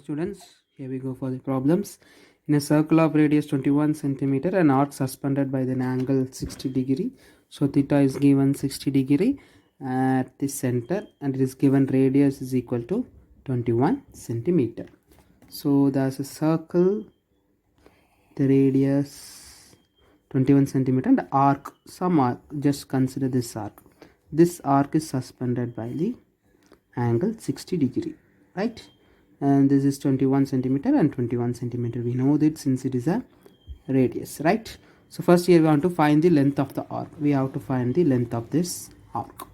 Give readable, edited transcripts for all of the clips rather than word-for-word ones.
students, here we go for the problems. In a circle of radius 21 centimeter, an arc suspended by an angle 60 degree. So theta is given 60 degree at the center, and it is given radius is equal to 21 centimeter. So there's a circle, the radius 21 centimeter, and the arc, some arc, just consider this arc. This arc is suspended by the angle 60 degree, right? And this is 21 centimeter and 21 centimeter. We know that since it is a radius, right? So first here we want to find the length of the arc. We have to find the length of this arc.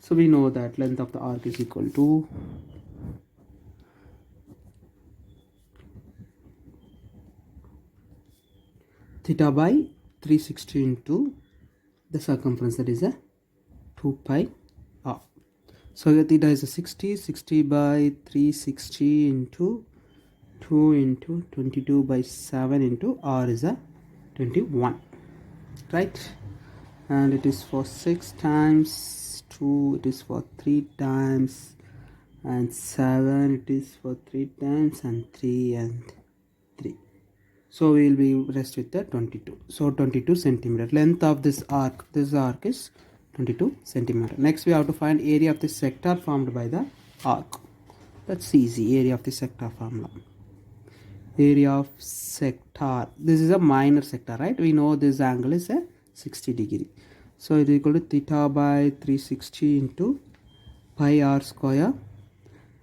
So we know that length of the arc is equal to theta by 360 into the circumference, that is a 2 pi r. So here theta is a 60 by 360 into 2 into 22 by 7 into r is a 21, right? And it is for 6 times 2, it is for 3 times, and 7 it is for 3 times, and 3 and 3. So we will be rest with the 22. So 22 centimeter length of this arc. This arc is 22 centimeter. Next we have to find area of the sector formed by the arc. That's easy. Area of the sector formula. Area of sector. This is a minor sector, right? We know this angle is a 60 degree. So it is equal to theta by 360 into pi r square,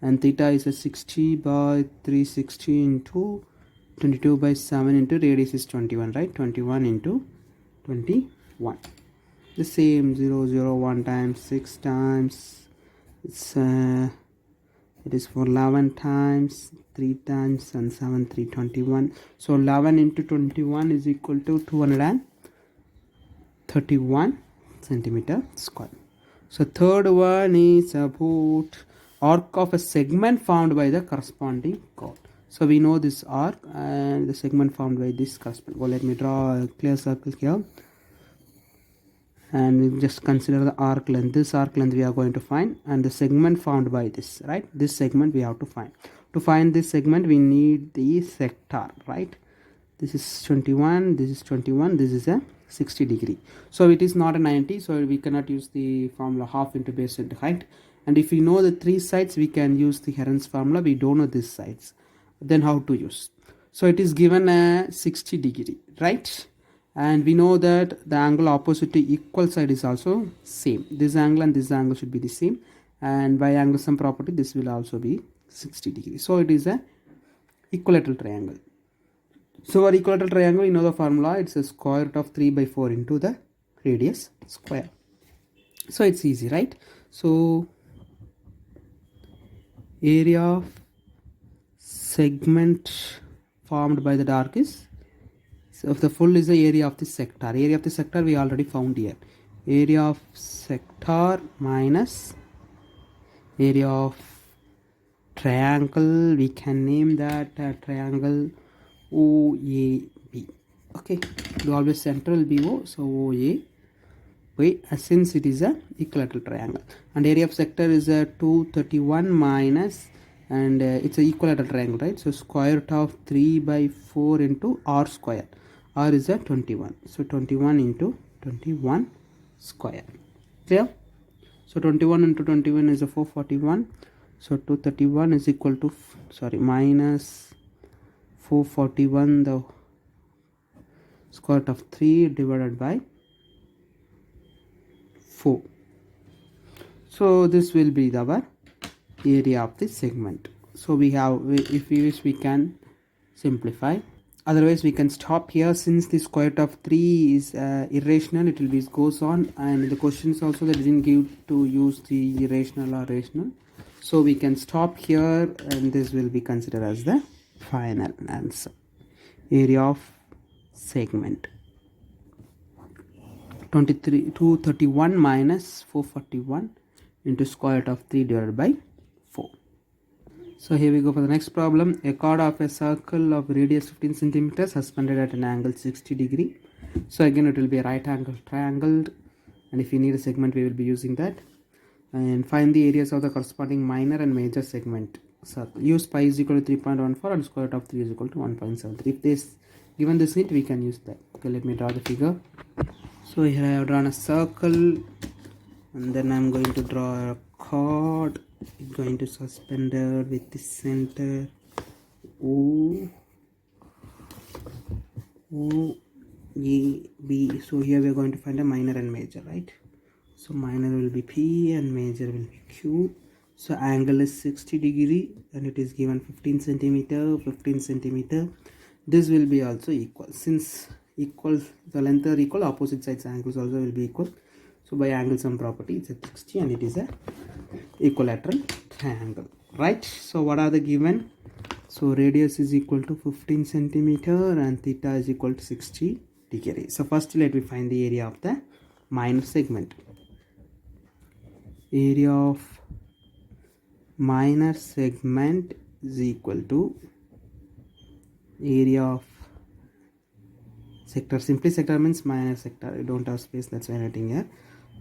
and theta is a 60 by 360 into 22 by 7 into radius is 21, right? 21 into 21. The same 0 0 1 times 6 times, it's it is for 11 times 3 times and 7 3 21. So 11 into 21 is equal to 231 centimeter square. So third one is about arc of a segment formed by the corresponding chord. So we know this arc and the segment formed by this corresponding. Well, let me draw a clear circle here. And we just consider the arc length. This arc length we are going to find, and the segment formed by this, right? This segment we have to find. To find this segment we need the sector, right? This is 21, this is 21, this is a 60 degree. So it is not a 90, so we cannot use the formula half into base into height. And if we know the 3 sides, we can use the Heron's formula. We don't know these sides, then how to use? So it is given a 60 degree, right? And we know that the angle opposite to equal side is also same. This angle and this angle should be the same, and by angle sum property this will also be 60 degrees. So it is a equilateral triangle. So for equilateral triangle, you know the formula, it's a square root of 3 by 4 into the radius square. So it's easy, right? So area of segment formed by the arc is, so if the full is the area of the sector. Area of the sector we already found here. Area of sector minus area of triangle. We can name that triangle OAB. Okay, do always central BO. So OAB, since it is a equilateral triangle, and area of sector is a 231 minus, and it's a equilateral triangle, right? So square root of 3 by 4 into r square. R is a 21, so 21 into 21 square. Clear? So 21 into 21 is a 441. So 231 is equal to minus 441, the square root of 3 divided by 4. So this will be our area of the segment. So we have, if we wish, we can simplify. Otherwise we can stop here, since the square root of 3 is irrational. It will be goes on, and the questions also that didn't give to use the irrational or rational. So we can stop here, and this will be considered as the final answer. Area of segment 231 minus 441 into square root of 3 divided by 4. So here we go for the next problem. A chord of a circle of radius 15 centimeters suspended at an angle 60 degree. So again it will be a right angle triangle, and if you need a segment we will be using that. And find the areas of the corresponding minor and major segment. circle. Use pi is equal to 3.14 and square root of 3 is equal to 1.73. If this given this hint, we can use that. Okay, let me draw the figure. So here I have drawn a circle, and then I'm going to draw a chord. It's going to suspended with the center O A B. So here we are going to find a minor and major, right? So minor will be P and major will be Q. So angle is 60 degree and it is given 15 centimeter, 15 centimeter. This will be also equal. Since equal, the length are equal, opposite sides angles also will be equal. So by angle sum property, it's at 60 and it is a equilateral triangle, right? So what are the given? So radius is equal to 15 centimeter and theta is equal to 60 degree. So first let me find the area of the minor segment. Area of minor segment is equal to area of sector. Simply sector means minor sector. You don't have space, that's why I'm writing here.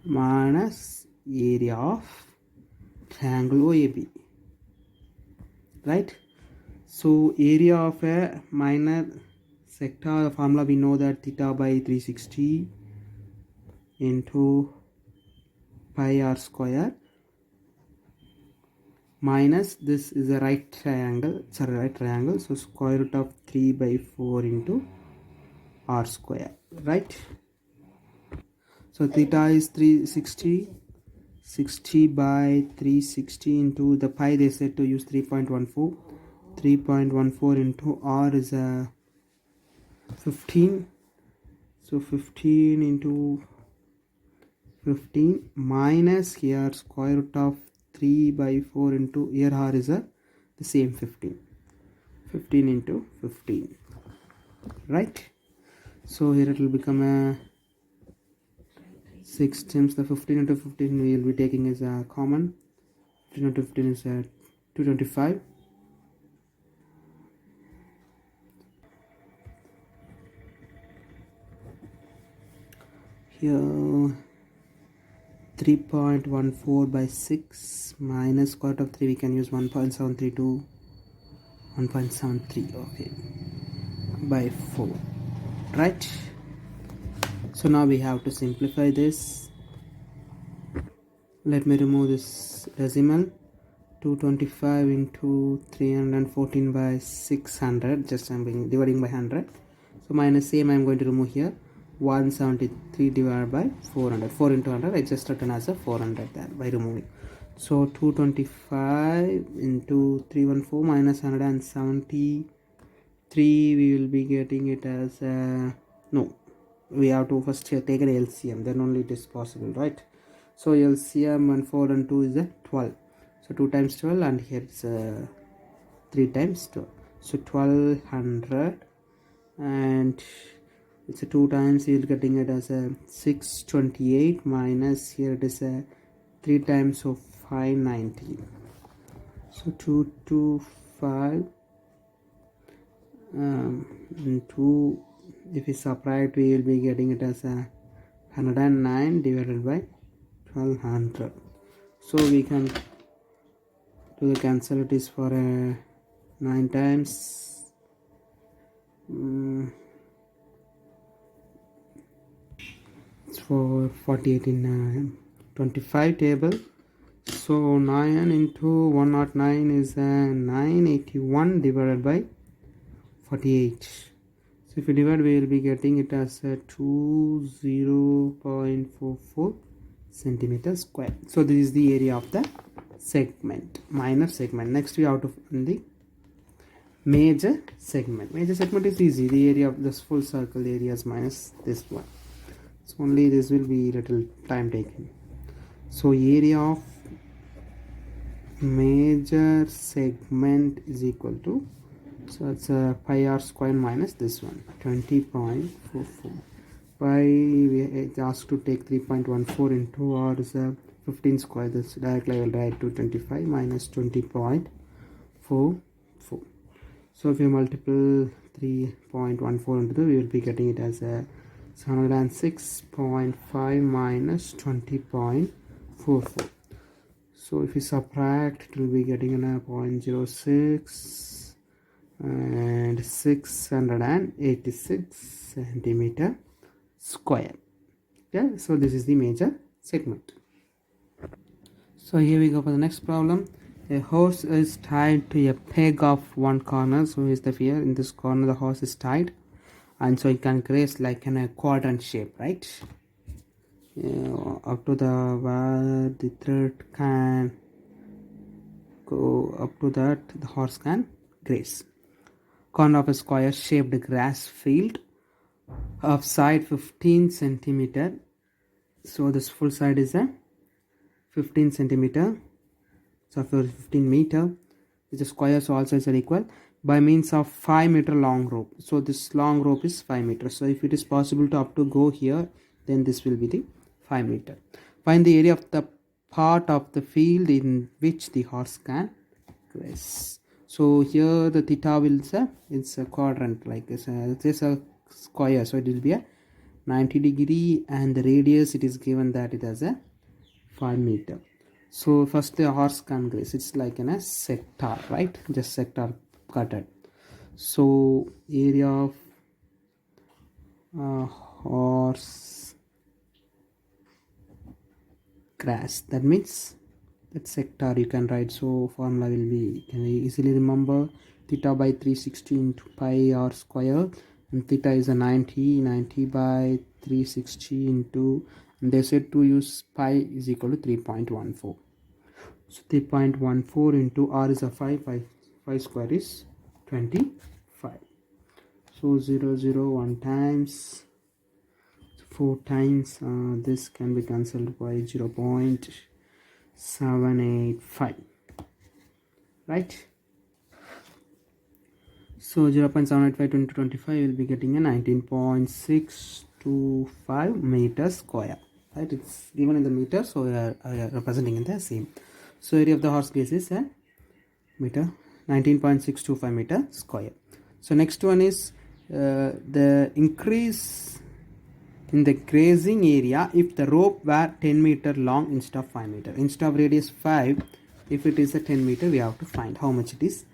Minus area of triangle OAB, right? So area of a minor sector, the formula we know that theta by 360 into pi r square minus this is a right triangle, so square root of 3 by 4 into r square, right? So theta is 360, 60 by 360 into the pi, they said to use 3.14, 3.14 into r is a 15, so 15 into 15 minus here square root of 3 by 4 into here r is the same 15 into 15, right? So here it will become a 6 times the 15 into 15 we will be taking as a common. 15 into 15 is a 225. Here 3.14 by 6 minus square root of 3, we can use 1.732, 1.73, okay, by 4, right? So now we have to simplify this. Let me remove this decimal. 225 into 314 by 600, just I'm dividing by 100. So minus same I'm going to remove here. 173 divided by 400, 4 into 100, I just written as a 400 there by removing. So 225 into 314 minus 173, we will be getting it as no, we have to first take an LCM, then only it is possible, right? So LCM and 4 and 2 is a 12, so 2 times 12 and here it's 3 times 12, so 1200 and it's a 2 times, you're getting it as a 628 minus here it is a 3 times of 590, so 225 into, if we subtract we will be getting it as a 109 divided by 1200. So we can do the cancel, it is for 9 times it's for 48 in 25 table. So 9 into 109 is 981 divided by 48. So if you divide, we will be getting it as 20.44 centimeter square. So this is the area of the segment, minor segment. Next we have to find the major segment. Major segment is easy. The area of this full circle area is minus this one. So only this will be little time taken. So area of major segment is equal to, so it's pi r square minus this one, 20.44. Pi, we asked to take 3.14 into r is 15 square. This directly I will write to 25 minus 20.44. So if you multiple 3.14 into 2, we will be getting it as 706.5 minus 20.44. So if we subtract, it will be getting a 0.06 and 686 centimeter square. Yeah, so this is the major segment. So here we go for the next problem. A horse is tied to a peg of one corner. So here's the figure. In this corner the horse is tied, and so it can graze like in a quadrant shape, right? Up to the where the thread can go, up to that the horse can graze. Corner of a square shaped grass field of side 15 centimeter. So this full side is a 15 centimeter. So for 15 meter, which is square, so all sides are equal, by means of 5-meter long rope. So this long rope is 5 meters. So if it is possible to up to go here, then this will be the 5 meter. Find the area of the part of the field in which the horse can graze. So here the theta will say it's a quadrant like this. It is a square, so it will be a 90 degree, and the radius it is given that it has a 5 meter. So first the horse can graze. It's like in a sector, right? Just sector cutted. So area of horse grass, that means that sector you can write. So formula will be, can we easily remember, theta by 360 into pi r square, and theta is a 90 by 360 into, and they said to use pi is equal to 3.14. So 3.14 into r is a 5 square is 25. So 1 times 4 times, this can be cancelled by 0.785, right? So 0.785 into 25 will be getting a 19.625 meters square, right? It's given in the meter, so we are representing in the same. So area of the horse graze is a meter, 19.625 meter square. So next one is the increase in the grazing area if the rope were 10 meter long instead of 5 meter. Instead of radius 5, if it is a 10 meter, we have to find how much it is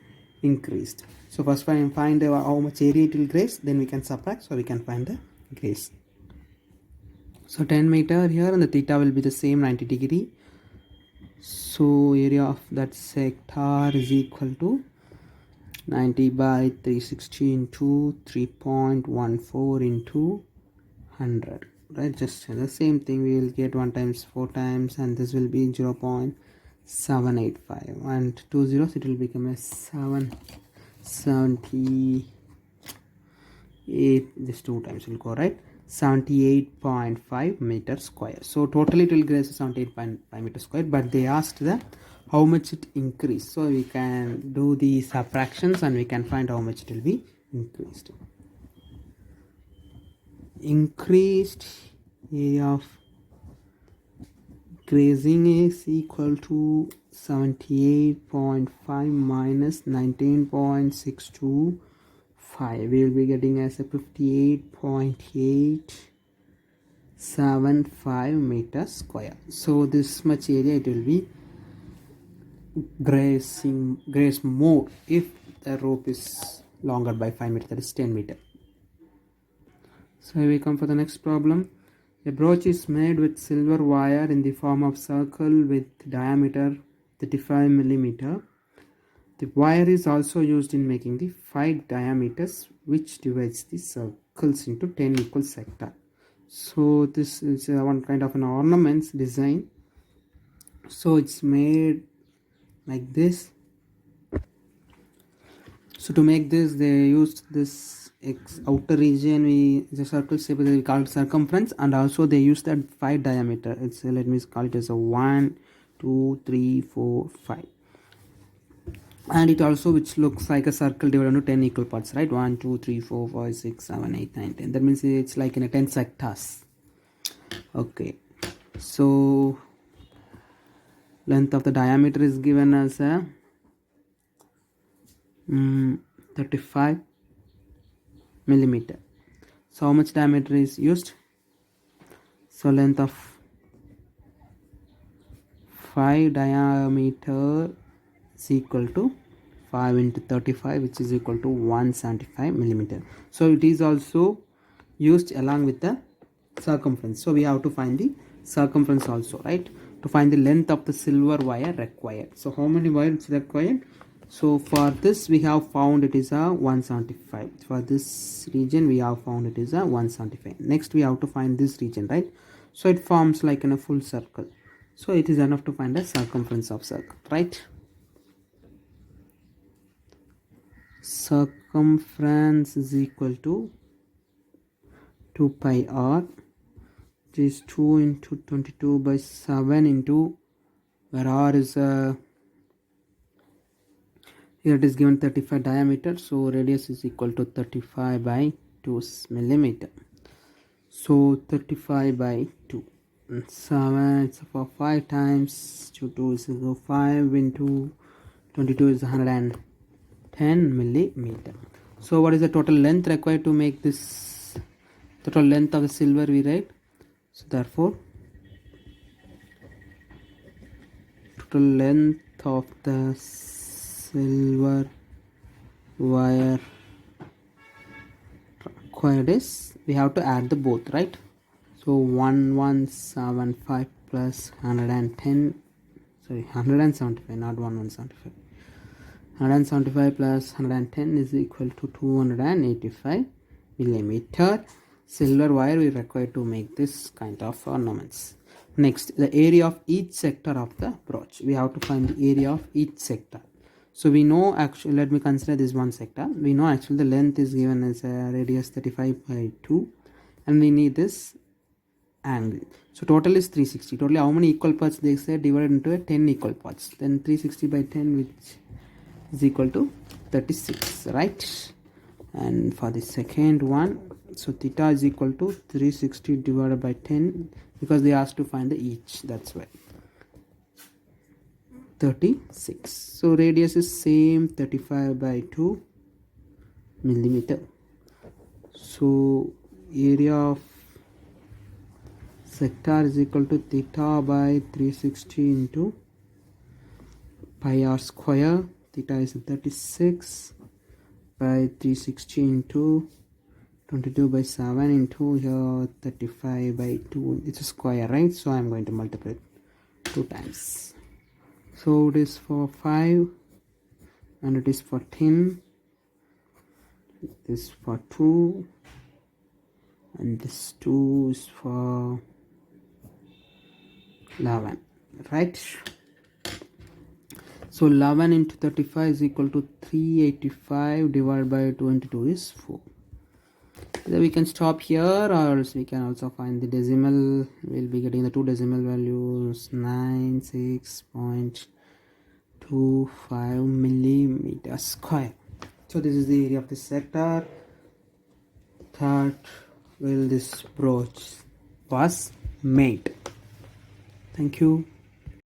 increased. So first find how much area it will graze, then we can subtract, so we can find the graze. So 10 meter here, and the theta will be the same 90 degree. So area of that sector is equal to 90 by 360 into 3.14 into 100, right? Just the same thing, we will get 1 times 4 times, and this will be 0.785, and 2 zeros, it will become a 78, this 2 times will go, right? 78.5 meter square. So totally it will graze 78.5 meter square, but they asked the how much it increased. So we can do the subtractions and we can find how much it will be increased. Increased area of grazing is equal to 78.5 minus 19.625. We will be getting as a 58.875 meters square. So this much area it will be graze more if the rope is longer by 5 meters, that is 10 meters. So here we come for the next problem. A brooch is made with silver wire in the form of circle with diameter 35 millimeter. The wire is also used in making the 5 diameters, which divides the circles into 10 equal sectors. So this is one kind of an ornaments design. So it's made like this. So to make this, they used this outer region, the circle shape, we call it circumference, and also they use that 5 diameter. It's let me call it as a 1, 2, 3, 4, 5. And it also which looks like a circle divided into 10 equal parts, right? 1, 2, 3, 4, 5, 6, 7, 8, 9, 10. That means it's like in a 10 sectors. Okay, so length of the diameter is given as a 35 millimeter. So how much diameter is used? So length of 5 diameter is equal to 5 into 35, which is equal to 175 millimeter. So it is also used along with the circumference. So we have to find the circumference also, right, to find the length of the silver wire required. So how many wires required? So for this we have found it is a 175. For this region we have found it is a 175. Next we have to find this region, right? So it forms like in a full circle. So it is enough to find the circumference of circle, right? Circumference is equal to 2 pi r, which is 2 into 22 by 7 into, where r is here it is given 35 diameter, so radius is equal to 35 by 2 millimeter. So 35 by 2, 7, it's for 5 times 2 is 5 into 22 is 110 millimeter. So what is the total length required to make this total length of the silver we write? So therefore total length of the silver wire required is, we have to add the both, right? So 1175 plus 110, sorry, 175, not 1175. 175 plus 110 is equal to 285 millimeter silver wire we require to make this kind of ornaments. Next, the area of each sector of the brooch. We have to find the area of each sector. So we know, actually, let me consider this one sector. We know actually the length is given as a radius 35 by 2, and we need this angle. So total is 360. Totally how many equal parts they say divided into a 10 equal parts. Then 360 by 10, which is equal to 36, right? And for the second one, so theta is equal to 360 divided by 10, because they asked to find the each, that's why 36. So radius is same, 35 by 2 millimeter. So area of sector is equal to theta by 360 into pi r square. Theta is 36 by 360 into 22 by 7 into here 35 by 2. It's a square, right? So I'm going to multiply it 2 times. So it is for 5 and it is for 10. This for 2 and this 2 is for 11, right? So 11 into 35 is equal to 385 divided by 22 is 4. Either we can stop here, or else we can also find the decimal. We'll be getting the 2 decimal values, 96.25 millimeter square. So this is the area of the sector that will this brooch was made. Thank you.